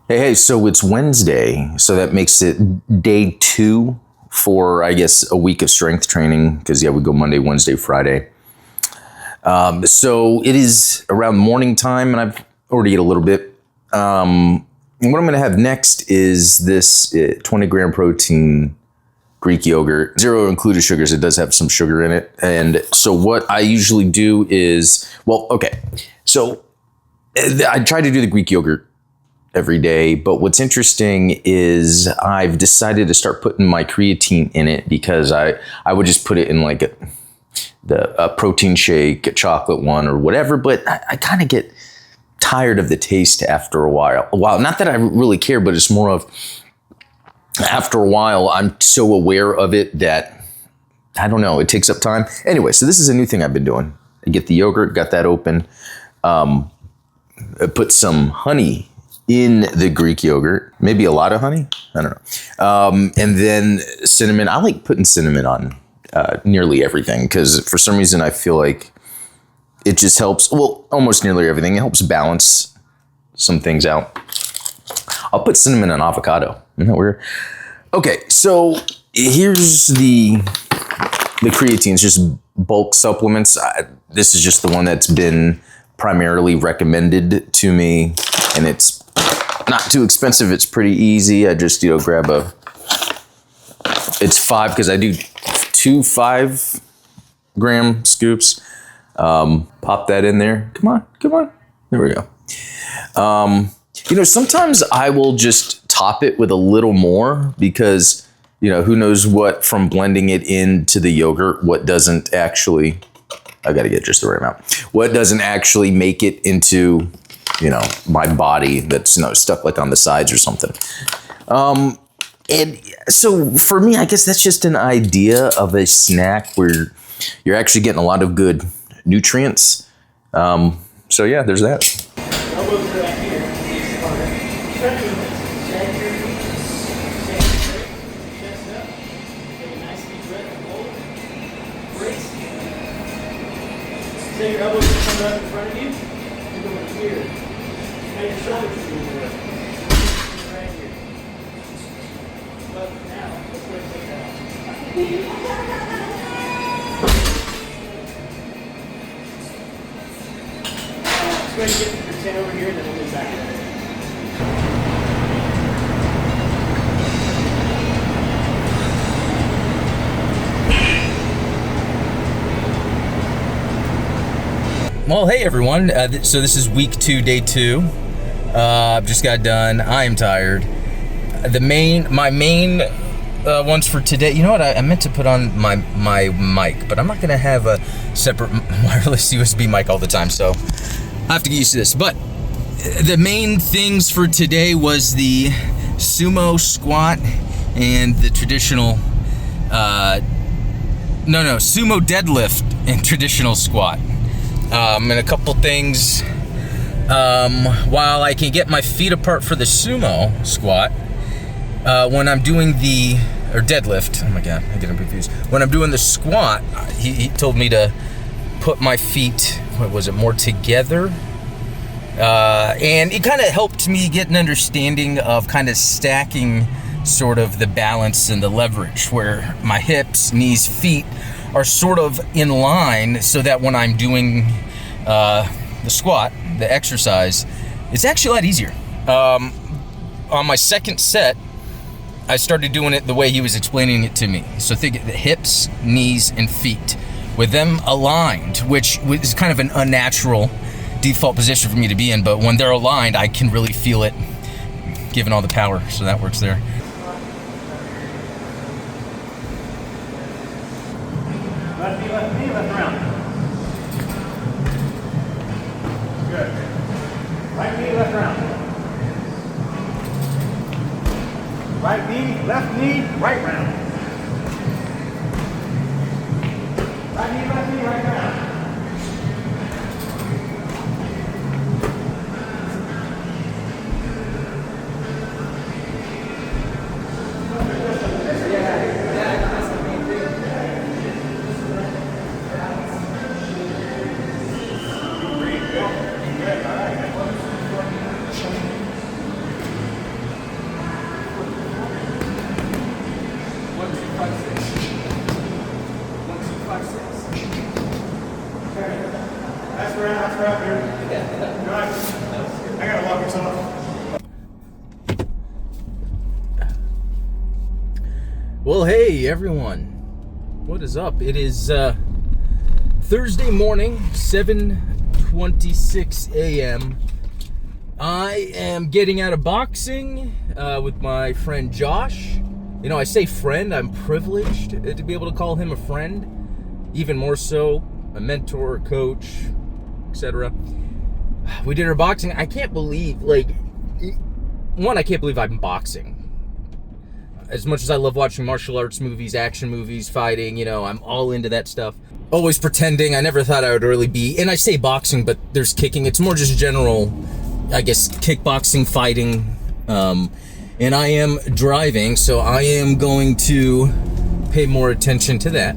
Hey, so it's Wednesday, so that makes it day 2 for, I guess, a week of strength training, because, yeah, we go Monday, Wednesday, Friday. So it is around morning time, and I've already ate a little bit. And what I'm going to have next is this 20-gram protein Greek yogurt, 0 included sugars. It does have some sugar in it. And so what I usually do is, well, okay, so I try to do the Greek yogurt every day, but what's interesting is I've decided to start putting my creatine in it, because I would just put it in like a protein shake, a chocolate one or whatever, but I kind of get tired of the taste after a while. Not that I really care, but it's more of, after a while, I'm so aware of it that, I don't know, it takes up time. Anyway, so this is a new thing I've been doing. I get the yogurt, got that open, I put some honey in the Greek yogurt, maybe a lot of honey, I don't know. And then cinnamon. I like putting cinnamon on nearly everything, because for some reason I feel like it just helps, well, almost nearly everything. It helps balance some things out. I'll put cinnamon on avocado. Isn't that weird? Okay, so here's the creatine. It's just bulk supplements. This is just the one that's been primarily recommended to me, and it's not too expensive. It's pretty easy. I just, grab it's 5, because I do 2 5-gram scoops. Pop that in there. Come on. There we go. Sometimes I will just top it with a little more, because, who knows what, from blending it into the yogurt, what doesn't actually, I got to get just the right amount, what doesn't actually make it into, my body that's, stuck like on the sides or something. And so for me, I guess that's just an idea of a snack where you're actually getting a lot of good nutrients. So yeah, there's that. Elbows are back here. Stretch with this. Drag your knees. Chest up. Take a nice deep breath and hold. Brace. Say your elbows will come up in front of you. You go over here. Make your shoulders move over. Right here. But now, let's go take that out. Go ahead and get your chin over here, and then we'll move back in. Well, hey everyone. So this is week 2, day 2. Just got done. I am tired. My main ones for today. You know what? I meant to put on my mic, but I'm not gonna have a separate wireless USB mic all the time, so I have to get used to this. But the main things for today was the sumo squat and the traditional, sumo deadlift and traditional squat. And a couple things, while I can get my feet apart for the sumo squat, when I'm doing or deadlift, oh my God, I get confused. When I'm doing the squat, he told me to put my feet, more together? And it kind of helped me get an understanding of kind of stacking sort of the balance and the leverage, where my hips, knees, feet are sort of in line, so that when I'm doing the squat, the exercise, it's actually a lot easier. On my second set, I started doing it the way he was explaining it to me. So think of the hips, knees, and feet, with them aligned, which is kind of an unnatural default position for me to be in, but when they're aligned, I can really feel it giving all the power, so that works there. Left knee, left round. Good. Right knee, left round. Right knee, left knee, right round. Right knee, right round. Nice crowd here. Nice. I gotta walk this off. Well, hey everyone, what is up? It is Thursday morning, 7:26 a.m. I am getting out of boxing with my friend Josh. You know, I say friend, I'm privileged to be able to call him a friend, even more so, a mentor, a coach, etc. We did our boxing. I can't believe, I can't believe I'm boxing. As much as I love watching martial arts movies, action movies, fighting, you know, I'm all into that stuff. Always pretending. I never thought I would really be, and I say boxing, but there's kicking. It's more just general, I guess, kickboxing, fighting. And I am driving, so I am going to pay more attention to that.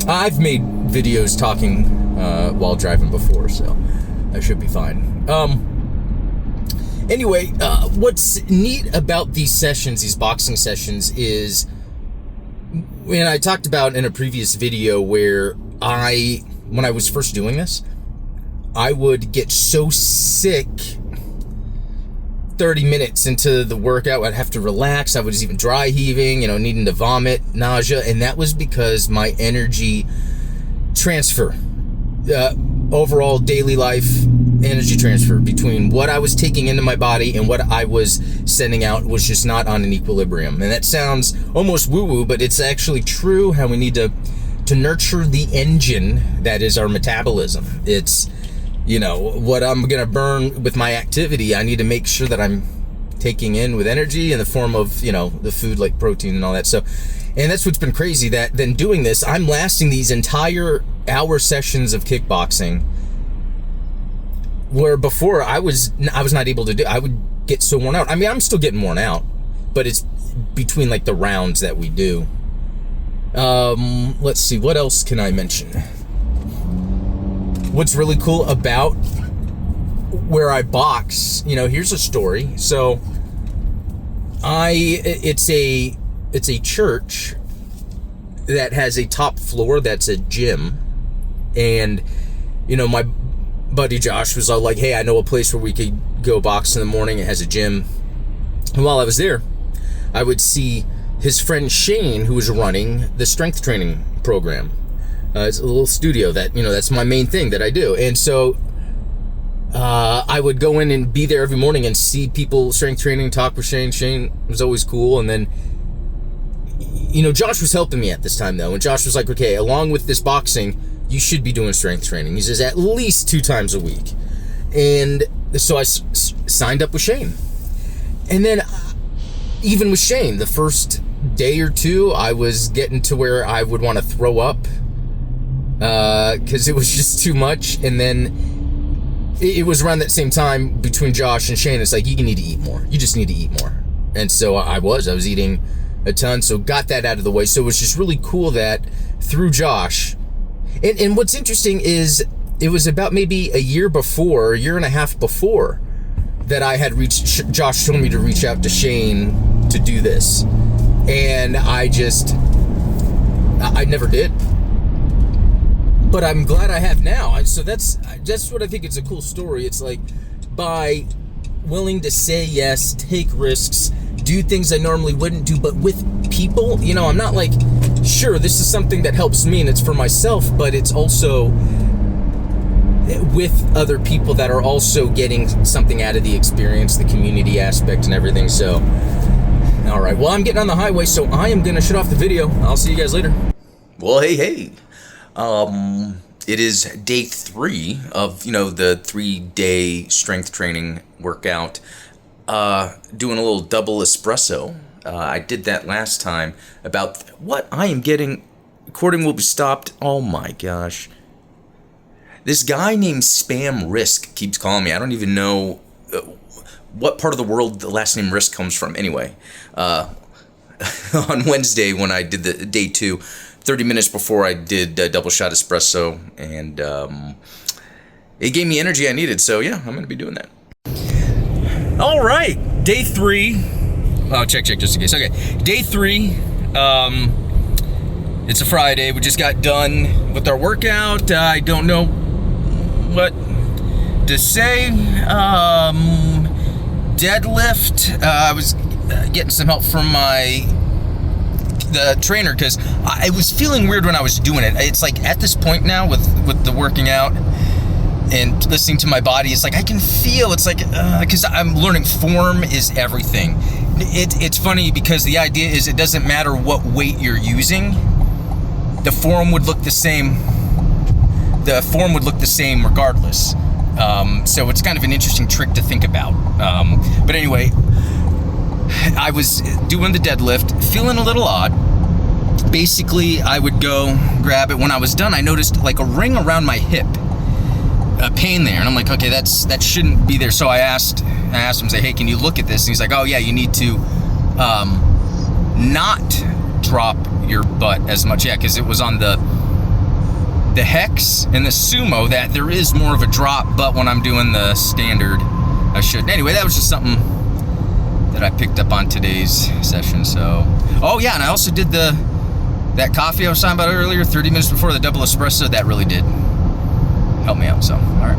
I've made videos talking while driving before, so I should be fine. Anyway, what's neat about these sessions, these boxing sessions, is, and I talked about in a previous video where when I was first doing this, I would get so sick 30 minutes into the workout, I'd have to relax. I was even dry heaving, you know, needing to vomit, nausea, and that was because my energy transfer, overall daily life energy transfer between what I was taking into my body and what I was sending out was just not on an equilibrium. And that sounds almost woo-woo, but it's actually true how we need to nurture the engine that is our metabolism. It's, you know, what I'm gonna burn with my activity, I need to make sure that I'm taking in with energy in the form of, you know, the food like protein and all that. So, and that's what's been crazy, that then doing this, I'm lasting these entire hour sessions of kickboxing, where before I was not able to do. I would get so worn out. I mean, I'm still getting worn out, but it's between like the rounds that we do. Let's see, what else can I mention? What's really cool about where I box, you know, here's a story. So it's a church that has a top floor that's a gym, and you know, my buddy Josh was all like, hey, I know a place where we could go box in the morning. It has a gym. And while I was there, I would see his friend Shane, who was running the strength training program. It's a little studio that, you know, that's my main thing that I do. And so I would go in and be there every morning and see people strength training, talk with Shane. Shane was always cool. And then, you know, Josh was helping me at this time, though. And Josh was like, okay, along with this boxing, you should be doing strength training. He says at least 2 times a week. And so I signed up with Shane. And then even with Shane, the first day or two, I was getting to where I would want to throw up because it was just too much. And then it was around that same time between Josh and Shane. It's like, you need to eat more. You just need to eat more. And so I was eating a ton. So got that out of the way. So it was just really cool that through Josh. And what's interesting is it was about maybe a year and a half before that I had Josh told me to reach out to Shane to do this. And I never did. But I'm glad I have now. And so that's what I think it's a cool story. It's like, by willing to say yes, take risks, do things I normally wouldn't do, but with people, you know, I'm not like, sure, this is something that helps me and it's for myself, but it's also with other people that are also getting something out of the experience, the community aspect and everything. So, all right, well, I'm getting on the highway, so I am going to shut off the video. I'll see you guys later. Well, hey. It is day 3 of, you know, the 3-day strength training workout. Doing a little double espresso. I did that last time. About what I am getting, recording will be stopped. Oh my gosh. This guy named Spam Risk keeps calling me. I don't even know what part of the world the last name Risk comes from. Anyway, on Wednesday when I did the day 2, 30 minutes before I did a double shot espresso, and it gave me energy I needed. So yeah, I'm going to be doing that. All right, day 3. Oh, check just in case. Okay, day 3. It's a Friday. We just got done with our workout. I don't know what to say. Deadlift. I was getting some help from the trainer because I was feeling weird when I was doing it. It's like at this point now with the working out and listening to my body, it's like I can feel, it's like, because I'm learning form is everything. It's funny because the idea is it doesn't matter what weight you're using, the form would look the same. The form would look the same regardless. So it's kind of an interesting trick to think about. But anyway, I was doing the deadlift, feeling a little odd. Basically, I would go grab it. When I was done, I noticed like a ring around my hip, a pain there, and I'm like, okay, that shouldn't be there. So I asked him, say, hey, can you look at this? And he's like, oh yeah, you need to not drop your butt as much, yeah, because it was on the hex and the sumo that there is more of a drop, but when I'm doing the standard, I shouldn't. Anyway, that was just something that I picked up on today's session. So, oh yeah, and I also did that coffee I was talking about earlier, 30 minutes before, the double espresso. That really did help me out. So, all right.